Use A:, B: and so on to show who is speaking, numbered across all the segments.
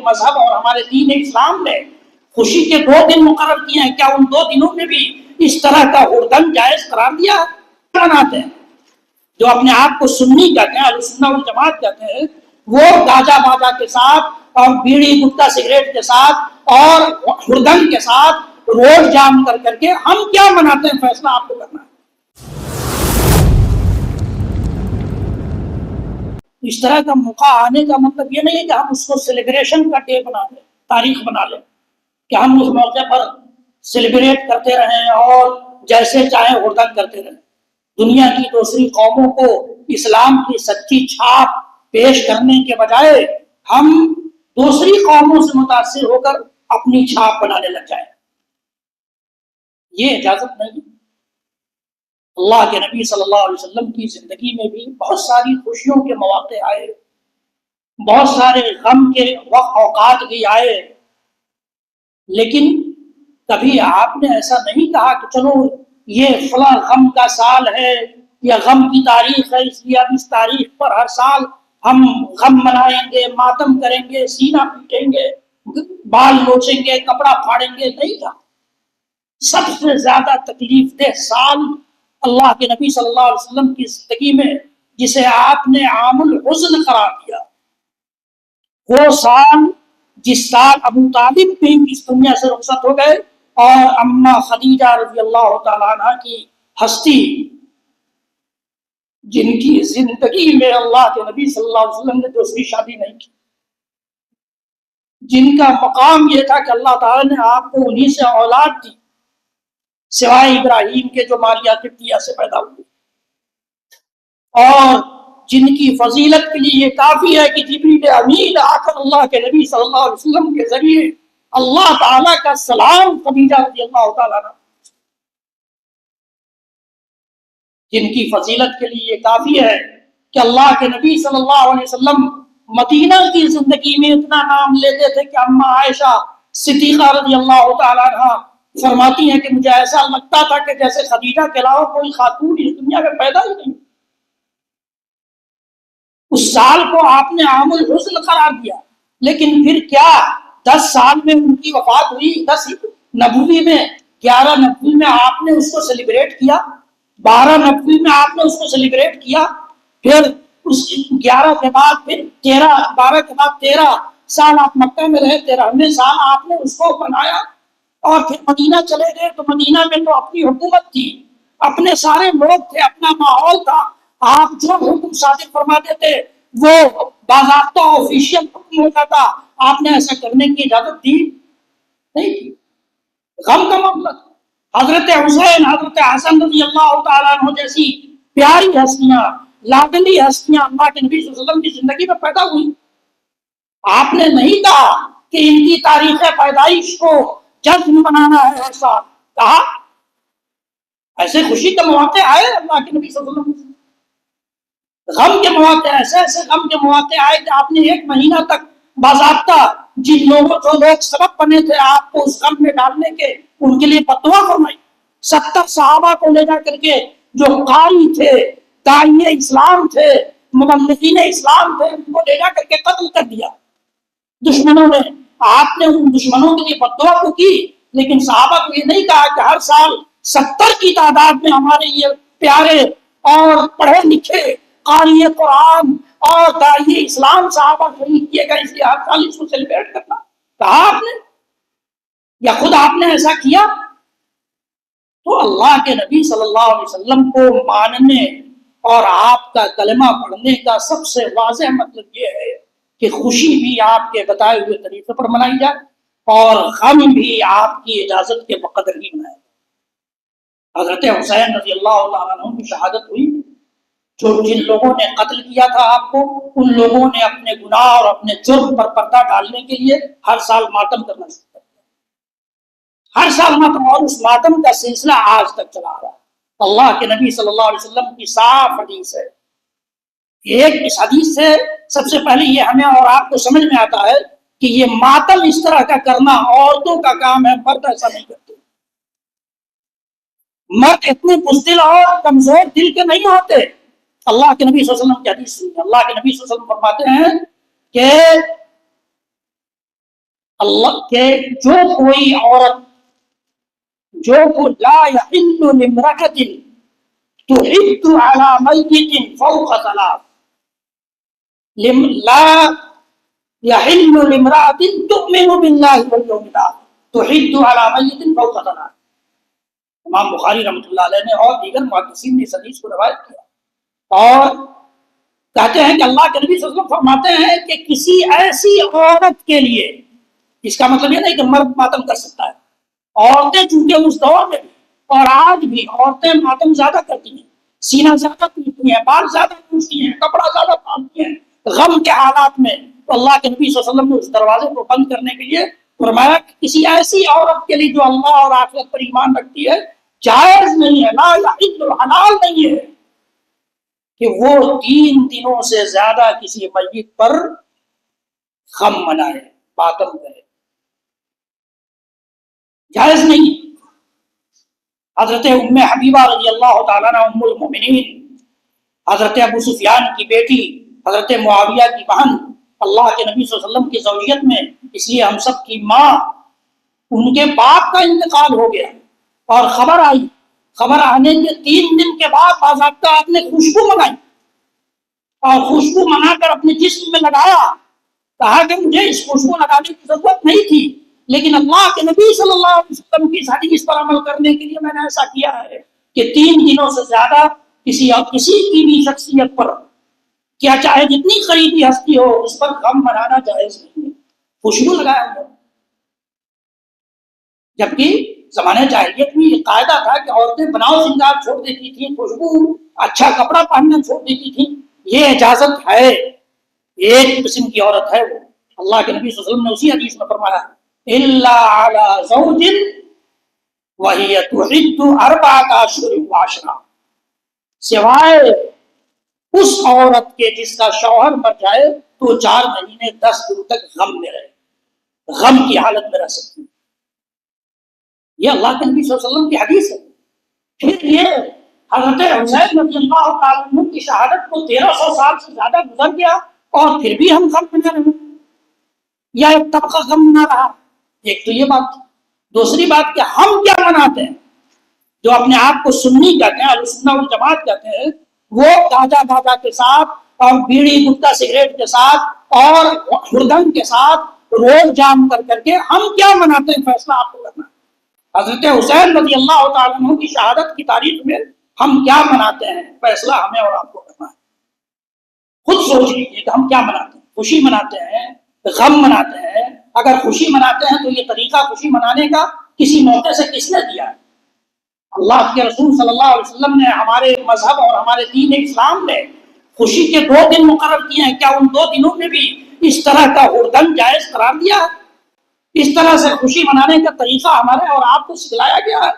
A: مذہب اور ہمارے دین اسلام نے خوشی کے 2 دن مقرر کیے ہیں، کیا ان 2 دنوں میں بھی اس طرح کا ہردن جائز قرار دیا؟ بناتے ہیں جو اپنے آپ کو سنی کہتے ہیں، اہل سنت والجماعت کہتے ہیں، وہ گاجا باجا کے ساتھ اور بیڑی گٹکا سگریٹ کے ساتھ اور ہردن کے ساتھ روڈ جام کر کے ہم کیا مناتے ہیں، فیصلہ آپ کو کرنا ہے۔ اس طرح کا موقع آنے کا مطلب یہ نہیں ہے کہ ہم اس کو سیلیبریشن کا ڈے بنا لیں، تاریخ بنا لیں کہ ہم اس موقع پر سیلیبریٹ کرتے رہیں اور جیسے چاہیں ہردن کرتے رہیں۔ دنیا کی دوسری قوموں کو اسلام کی سچی چھاپ پیش کرنے کے بجائے ہم دوسری قوموں سے متاثر ہو کر اپنی چھاپ بنانے لگ جائیں، یہ اجازت نہیں۔ اللہ کے نبی صلی اللہ علیہ وسلم کی زندگی میں بھی بہت ساری خوشیوں کے مواقع آئے، بہت سارے غم کے اوقات بھی آئے، لیکن کبھی آپ نے ایسا نہیں کہا کہ چلو یہ فلاں غم کا سال ہے یا غم کی تاریخ ہے، اس لیے اب اس تاریخ پر ہر سال ہم غم منائیں گے، ماتم کریں گے، سینہ پیٹیں گے، بال نوچیں گے، کپڑا پھاڑیں گے، نہیں تھا۔ سب سے زیادہ تکلیف دہ سال اللہ کے نبی صلی اللہ علیہ وسلم کی زندگی میں جسے آپ نے عام الحزن قرار دیا، وہ سال جس سال ابو طالب بھی اس دنیا سے رخصت ہو گئے اور اماں خدیجہ رضی اللہ تعالیٰ عنہ کی ہستی، جن کی زندگی میں اللہ کے نبی صلی اللہ علیہ وسلم نے دوسری شادی نہیں کی، جن کا مقام یہ تھا کہ اللہ تعالیٰ نے آپ کو انہی سے اولاد دی سوائے ابراہیم کے جو ماریہ قبطیہ سے پیدا ہوئے، اور جن کی فضیلت کے لیے یہ کافی ہے کہ جبریل امین آ کر اللہ کے نبی صلی اللہ علیہ وسلم کے ذریعے اللہ تعالیٰ کا سلام خدیجہ رضی اللہ تعالیٰ عنہ، جن کی فضیلت کے لیے یہ کافی ہے کہ اللہ کے نبی صلی اللہ علیہ وسلم مدینہ کی زندگی میں اتنا نام لیتے تھے کہ اماں عائشہ صدیقہ رضی اللہ تعالیٰ عنہ فرماتی ہیں کہ مجھے ایسا لگتا تھا کہ جیسے خدیجہ کے علاوہ کوئی خاتون اس دنیا میں پیدا ہی نہیں۔ اس سال کو آپ نے عام الحزن قرار دیا، لیکن پھر کیا 10 سال میں ان کی وفات ہوئی، 10 نبوی میں، 11 نبوی میں آپ نے اس کو سیلیبریٹ کیا، 12 نبوی میں آپ نے اس کو سیلیبریٹ کیا، پھر اس 11 کے بعد پھر 12 کے بعد 13 سال آپ مکہ میں رہے، 13ویں سال آپ نے اس کو بنایا اور پھر مدینہ چلے گئے۔ تو مدینہ میں تو اپنی حکومت تھی، اپنے سارے لوگ تھے، اپنا ماحول تھا، آپ جو حکم صادر فرماتے تھے وہ باضابطہ آفیشیل حکم ہوتا تھا، آپ نے ایسا کرنے کی اجازت دی نہیں تھی۔ غم کا معاملہ تھا۔ حضرت حسین، حضرت حسن رضی اللہ تعالیٰ عنہ جیسی پیاری ہستیاں، لاڈلی ہستیاں اللہ کے نبی صلی اللہ علیہ وسلم کی زندگی میں پیدا ہوئی، آپ نے نہیں کہا کہ ان کی تاریخ پیدائش کو جشن منانا ہے، ایسا کہا۔ ایسے خوشی کے مواقع آئے اللہ کے نبی صلی اللہ علیہ وسلم، غم کے مواقع ایسے غم کے مواقع آئے کہ آپ نے 1 مہینہ تک باضابطہ جن لوگوں جو لوگ سبب بنے تھے آپ کو اس غم میں ڈالنے کے، ان کے لیے فتویٰ فرمائی۔ 70 صحابہ کو لے جا کر کے جو قاری تھے، داعی اسلام تھے، مبلغین اسلام تھے، ان کو لے جا کر کے قتل کر دیا دشمنوں نے۔ آپ نے ان دشمنوں کے لیے فتویٰ کو کی، لیکن صحابہ کو یہ نہیں کہا کہ ہر سال 70 کی تعداد میں ہمارے یہ پیارے اور پڑھے لکھے قاری قرآن اور داعی اسلام صحابہ شہید کیے گئے، اس لیے ہر سال اس کو سیلیبریٹ کرنا کہا آپ نے، یا خود آپ نے ایسا کیا؟ تو اللہ کے نبی صلی اللہ علیہ وسلم کو ماننے اور آپ کا کلمہ پڑھنے کا سب سے واضح مطلب یہ ہے کہ خوشی بھی آپ کے بتائے ہوئے طریقے پر منائی جائے اور غم بھی آپ کی اجازت کے بقدر ہی منائے۔ حضرت حسین رضی اللہ تعالیٰ عنہ کی شہادت ہوئی، جو جن لوگوں نے قتل کیا تھا آپ کو، ان لوگوں نے اپنے گناہ اور اپنے جرم پر پردہ ڈالنے کے لیے ہر سال ماتم کرنا شروع کر دیا، ہر سال ماتم، اور اس ماتم کا سلسلہ آج تک چلا رہا ہے۔ اللہ کے نبی صلی اللہ علیہ وسلم کی صاف حدیث ہے، ایک اس حدیث سے سب سے پہلے یہ ہمیں اور آپ کو سمجھ میں آتا ہے کہ یہ ماتم اس طرح کا کرنا عورتوں کا کام ہے، مرد ایسا نہیں کرتے۔ مرد اتنے بزدل اور کمزور دل کے نہیں ہوتے۔ اللہ کے نبی صلی اللہ علیہ وسلم کی حدیث سنیے، اللہ کے نبی صلی اللہ علیہ وسلم فرماتے ہیں کہ اللہ کہ جو کوئی عورت لا يحل لامرأة تحد على میت فوق ثلاث، لا يحل لامرأة تؤمن بالله واليوم الآخر تحد على میت فوق ثلاث۔ امام بخاری رحمۃ اللہ علیہ نے اور دیگر محدثین نے اس حدیث کو روایت کیا اور کہتے ہیں کہ اللہ کے نبی صلی اللہ علیہ وسلم فرماتے ہیں کہ کسی ایسی عورت کے لیے، اس کا مطلب یہ نہیں کہ مرد ماتم کر سکتا ہے، عورتیں چونکہ اس دور میں بھی اور آج بھی عورتیں ماتم زیادہ کرتی ہیں، سینہ زیادہ پوچھتی ہیں، بال زیادہ پوچھتی ہیں، کپڑا زیادہ پہنتی ہیں غم کے حالات میں، تو اللہ کے نبی صلی اللہ علیہ وسلم نے اس دروازے کو بند کرنے کے لیے فرمایا کہ کسی ایسی عورت کے لیے جو اللہ اور آخرت پر ایمان رکھتی ہے جائز نہیں ہے، لا یحل حلال نہیں ہے کہ وہ 3 دنوں سے زیادہ کسی میت پر غم منائے، ماتم کرے، جائز نہیں۔ حضرت ام حبیبہ رضی اللہ تعالیٰ عنہ ام المؤمنین، حضرت ابو سفیان کی بیٹی، حضرت معاویہ کی بہن، اللہ کے نبی صلی اللہ علیہ وسلم کی زوجیت میں، اس لیے ہم سب کی ماں، ان کے باپ کا انتقال ہو گیا اور خبر آئی، خبر آنے کے 3 دن کے بعد باضابطہ آپ نے خوشبو منگائی اور خوشبو منگا کر اپنے جسم میں لگایا، کہا کہ مجھے اس خوشبو لگانے کی ضرورت نہیں تھی لیکن اللہ کے نبی صلی اللہ علیہ وسلم کی اس حدیث پر عمل کرنے کے لیے میں نے ایسا کیا ہے کہ 3 دنوں سے زیادہ کسی کی بھی شخصیت پر، کیا چاہے جتنی قریبی ہستی ہو، اس پر غم منانا جائز نہیں ہے، خوشبو لگایا گیا۔ جبکہ زمانے جاہلیت میں یہ قاعدہ تھا کہ عورتیں بناؤ سنگار چھوڑ دیتی تھیں، خوشبو اچھا کپڑا پہننا چھوڑ دیتی تھیں، یہ اجازت ہے، ایک قسم کی عورت ہے وہ، اللہ کے نبی صلی اللہ علیہ وسلم نے اسی حدیث میں فرمایا الا علی زوج وہی تحد 4 اشہر و10، سوائے اس عورت کے جس کا شوہر مر جائے تو 4 مہینے 10 دن تک غم میں رہے، غم کی حالت میں رہ سکتی ہے۔ یہ اللہ کے نبی صلی اللہ علیہ وسلم کی حدیث ہے۔ پھر یہ حضرت حسین رضی اللہ تعالیٰ عنہ کی شہادت کو 1300 سال سے زیادہ گزر گیا اور پھر بھی ہم غم منا رہے ہیں، یا ایک طبقہ غم منا رہا۔ ایک تو یہ بات، دوسری بات کہ ہم کیا مناتے ہیں، جو اپنے آپ کو سنی کہتے ہیں، اہل سنت والجماعت کہتے ہیں، وہ گاجا باجا کے ساتھ اور بیڑی گٹکا سگریٹ کے ساتھ اور ہردنگ کے ساتھ روز جام کر کے ہم کیا مناتے ہیں، فیصلہ آپ کو کرنا ہے۔ حضرت حسین رضی اللہ تعالیٰ عنہ کی شہادت کی تاریخ میں ہم کیا مناتے ہیں، فیصلہ ہمیں اور آپ کو کرنا ہے۔ خود سوچ لیجیے کہ ہم کیا مناتے ہیں، خوشی مناتے ہیں، غم مناتے ہیں؟ اگر خوشی مناتے ہیں تو یہ طریقہ خوشی منانے کا کسی موقع سے کس نے دیا ہے؟ اللہ کے رسول صلی اللہ علیہ وسلم نے، ہمارے مذہب اور ہمارے دین اسلام نے خوشی کے 2 دن مقرر کیے ہیں، کیا ان 2 دنوں میں بھی اس طرح کا ہردن جائز قرار دیا ہے؟ اس طرح سے خوشی منانے کا طریقہ ہمارے اور آپ کو سکھلایا گیا ہے؟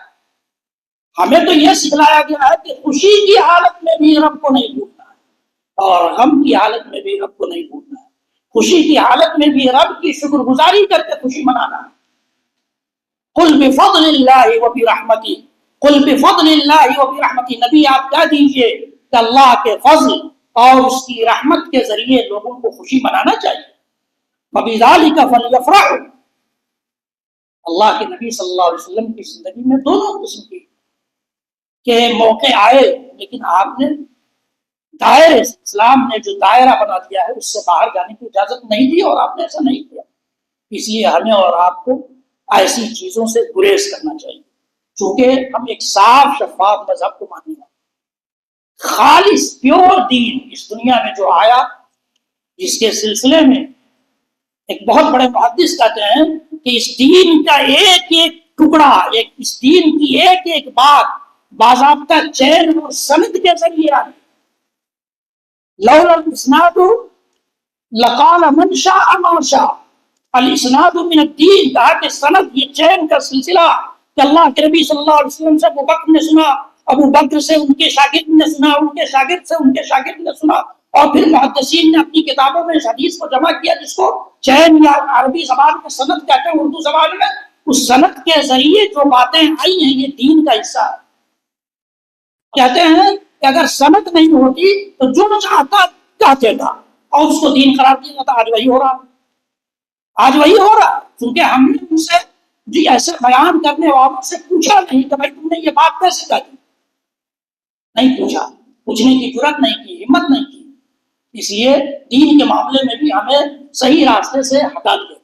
A: ہمیں تو یہ سکھلایا گیا ہے کہ خوشی کی حالت میں بھی رب کو نہیں بھولنا ہے اور غم کی حالت میں بھی رب کو نہیں بھولنا ہے۔ خوشی کی حالت میں بھی رب کی شکر گزاری کر کے خوشی منانا ہے۔ قل بفضل اللہ وبرحمتہ، قل بفضل اللہ وبرحمتہ، نبی آپ کہہ دیجئے کہ اللہ کے فضل اور اس کی رحمت کے ذریعے لوگوں کو خوشی منانا چاہیے۔ وبذالک فلیفرحوا، اللہ کے نبی صلی اللہ علیہ وسلم کی زندگی میں دونوں قسم کے موقع آئے، لیکن آپ نے دائرے، اسلام نے جو دائرہ بنا دیا ہے اس سے باہر جانے کی اجازت نہیں دی اور آپ نے ایسا نہیں کیا۔ اس لیے ہمیں اور آپ کو ایسی چیزوں سے گریز کرنا چاہیے، چونکہ ہم ایک صاف شفاف مذہب کو ماننے والے، خالص پیور دین اس دنیا میں جو آیا، جس کے سلسلے میں ایک بہت بڑے محدث کہتے ہیں کہ اس دین کا ایک ایک ٹکڑا، اس دین کی ایک ایک بات باضابطہ چین اور سند کے ذریعے آئی۔ لولا الاسناد لقال من شاء ما شاء، الاسناد من الدین، کہا کہ سند، یہ چین کا سلسلہ کہ اللہ کے نبی صلی اللہ علیہ وسلم سے ابو بکر نے سنا، ابو بکر سے ان کے شاگرد نے سنا، ان کے شاگرد سے ان کے شاگرد نے سنا، اور پھر محدثین نے اپنی کتابوں میں اس حدیث کو جمع کیا جس کو چین یا عربی زبان میں سند کہتے ہیں، اردو زبان میں۔ اس سند کے ذریعے جو باتیں آئی ہیں یہ دین کا حصہ ہے۔ کہتے ہیں کہ اگر سند نہیں ہوتی تو جو چاہتا کہتے تھا اور اس کو دین قرار دیا جاتا۔ آج وہی ہو رہا، آج وہی ہو رہا۔ کیونکہ ہم نے ان سے جی ایسے بیان کرنے والوں سے پوچھا نہیں کہ بھائی تم نے یہ بات کیسے کہی، نہیں پوچھا، پوچھنے کی جرات نہیں کی، ہمت نہیں کی. اس لیے دین کے معاملے میں بھی ہمیں صحیح راستے سے ہٹا دیا.